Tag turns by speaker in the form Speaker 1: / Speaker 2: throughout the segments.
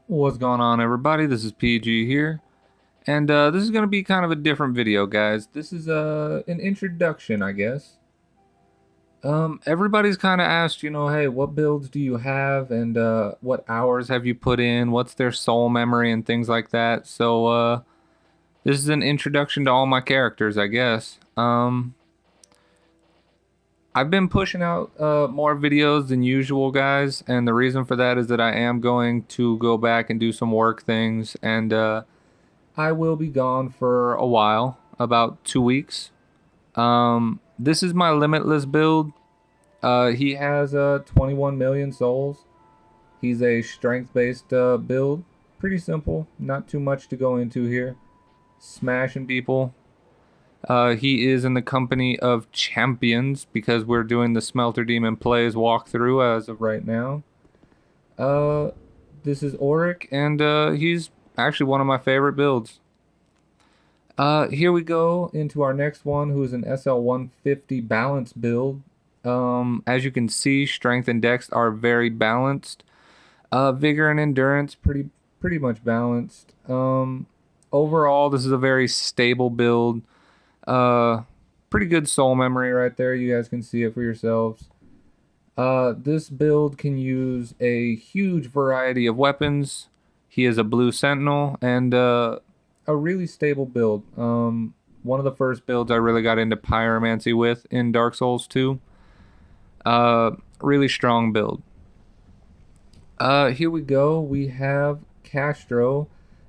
Speaker 1: What's going on, everybody? This is PG here, and this is going to be kind of a different video, guys. This is an introduction, I guess. Everybody's kind of asked, hey, what builds do you have, and what hours have you put in? What's their soul memory and things like that. So, this is an introduction to all my characters, I guess. I've been pushing out more videos than usual, guys, and the reason for that is that I am going to go back and do some work things, and I will be gone for a while, about 2 weeks. This is my limitless build. He has 21 million souls. He's a strength-based build. Pretty simple, not too much to go into here. Smashing people. He is in the company of champions because we're doing the Smelter Demon Plays walkthrough as of right now. Uh, this is Auric, and he's actually one of my favorite builds. Here we go into our next one, who is an SL150 balance build. As you can see, strength and dex are very balanced. Vigor and endurance pretty much balanced. Overall, this is a very stable build. Uh, Pretty good soul memory right there. You guys can see it for yourselves. This build can use a huge variety of weapons. He is a blue sentinel and a really stable build. One of the first builds I really got into pyromancy with in Dark Souls 2. Really strong build. Here we go. We have Castro.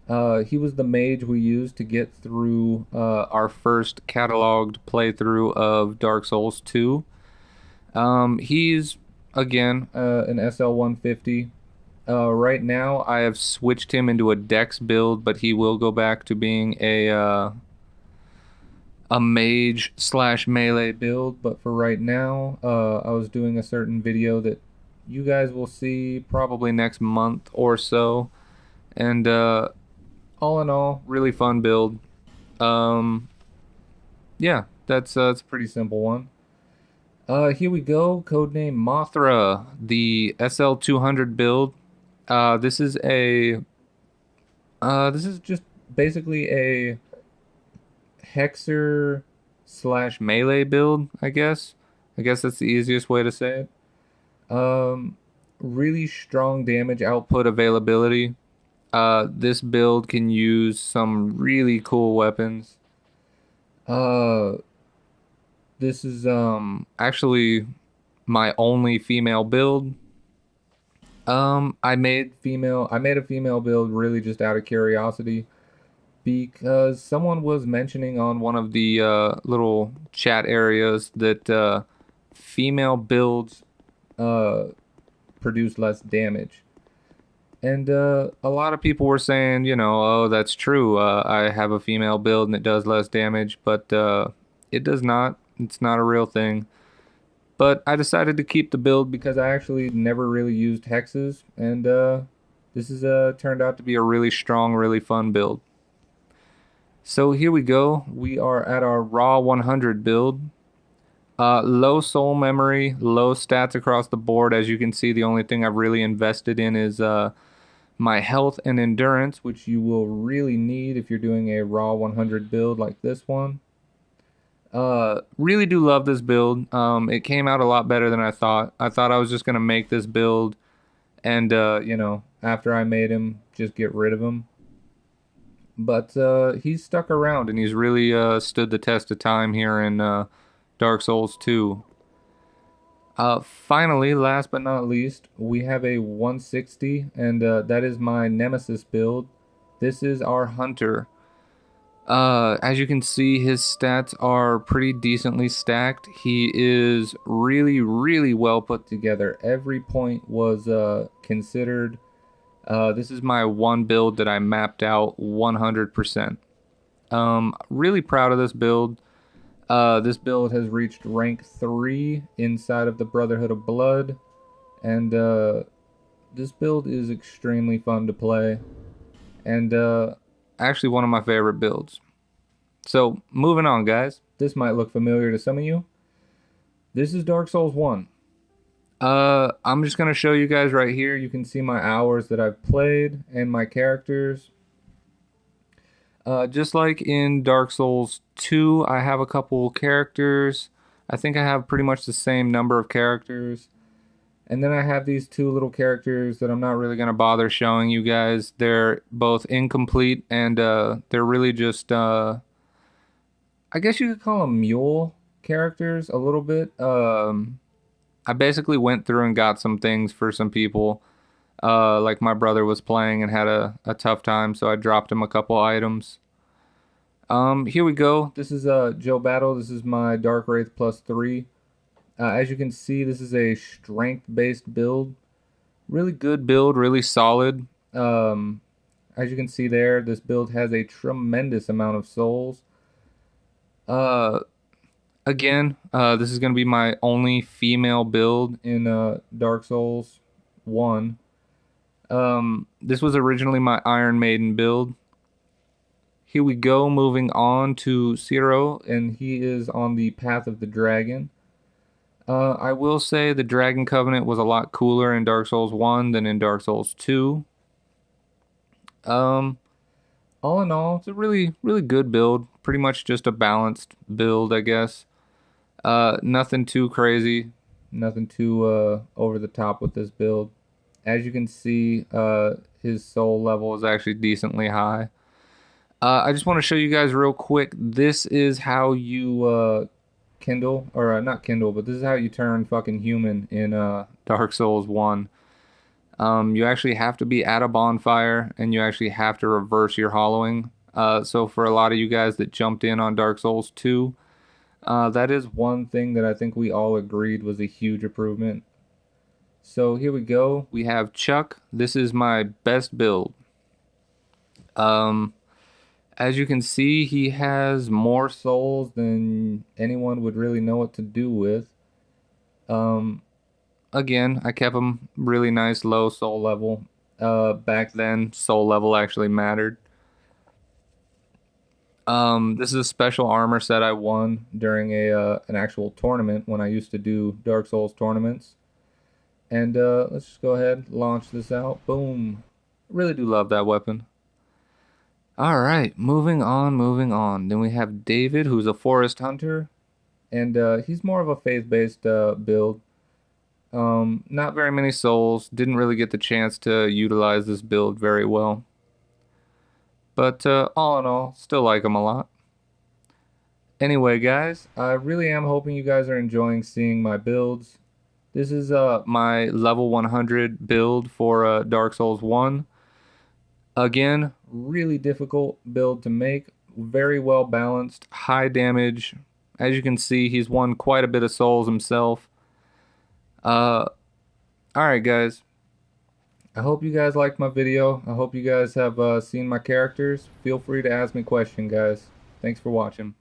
Speaker 1: He was the mage we used to get through our first cataloged playthrough of Dark Souls 2. He's again an SL150. Right now, I have switched him into a dex build, but he will go back to being a mage slash melee build. But for right now, I was doing a certain video that you guys will see probably next month or so, and all in all, really fun build. Um, yeah, that's a pretty simple one. Here we go. Codename Mothra, the SL200 build. This is just basically a hexer slash melee build, I guess. I guess that's the easiest way to say it. Really strong damage output availability. This build can use some really cool weapons. Uh, this is actually my only female build. I made a female build really just out of curiosity because someone was mentioning on one of the little chat areas that female builds uh produce less damage. And a lot of people were saying, oh, that's true. I have a female build and it does less damage, but it does not. It's not a real thing. But I decided to keep the build because I actually never really used hexes, and this is turned out to be a really strong, really fun build. So here we go. We are at our raw 100 build. Low soul memory, low stats across the board. As you can see, the only thing I've really invested in is my health and endurance, which you will really need if you're doing a raw 100 build like this one. Really do love this build. It came out a lot better than I thought. I thought I was just gonna make this build and after I made him, just get rid of him. But he's stuck around and he's really stood the test of time here in Dark Souls 2. Finally, last but not least, we have a 160, and that is my Nemesis build. This is our Hunter. As you can see, his stats are pretty decently stacked. He is really, really well put together. Every point was considered. This is my one build that I mapped out 100%. Really proud of this build. This build has reached rank 3 inside of the Brotherhood of Blood, and this build is extremely fun to play, and actually one of my favorite builds. So, moving on, guys. This might look familiar to some of you. This is Dark Souls 1. I'm just gonna show you guys right here. You can see my hours that I've played and my characters. Just like in Dark Souls 2, I have a couple characters. I think I have pretty much the same number of characters. And then I have these two little characters that I'm not really gonna bother showing you guys. They're both incomplete and they're really just I guess you could call them mule characters a little bit. I basically went through and got some things for some people. Like my brother was playing and had a tough time, so I dropped him a couple items. Here we go. This is Joe Battle. This is my Dark Wraith +3. As you can see, this is a strength-based build. Really good build, really solid. As you can see there, this build has a tremendous amount of souls. Uh, this is going to be my only female build in Dark Souls 1. This was originally my Iron Maiden build. Here we go, moving on to Ciro, and he is on the Path of the Dragon. I will say the Dragon Covenant was a lot cooler in Dark Souls 1 than in Dark Souls 2. Um, all in all, it's a really, really good build. Pretty much just a balanced build, I guess. Nothing too crazy, nothing too over the top with this build. As you can see, his soul level is actually decently high. I just want to show you guys real quick. This is how you kindle, or not kindle, but this is how you turn fucking human in Dark Souls 1. You actually have to be at a bonfire, and you actually have to reverse your hollowing. So for a lot of you guys that jumped in on Dark Souls 2, that is one thing that I think we all agreed was a huge improvement. So here we go. We have Chuck. This is my best build. As you can see, he has more souls than anyone would really know what to do with. Um, Again, I kept him really nice low soul level. Back then, soul level actually mattered. This is a special armor set I won during an actual tournament when I used to do Dark Souls tournaments. And let's just go ahead, launch this out. Boom. Really do love that weapon. All right, moving on, moving on. Then we have David, who's a forest hunter, and he's more of a faith-based build. Not very many souls. Didn't really get the chance to utilize this build very well. But all in all, still like him a lot. Anyway, guys, I really am hoping you guys are enjoying seeing my builds. This is my level 100 build for Dark Souls 1. Again, really difficult build to make. Very well balanced, high damage. As you can see, he's won quite a bit of souls himself. Alright guys. I hope you guys liked my video. I hope you guys have seen my characters. Feel free to ask me questions, guys. Thanks for watching.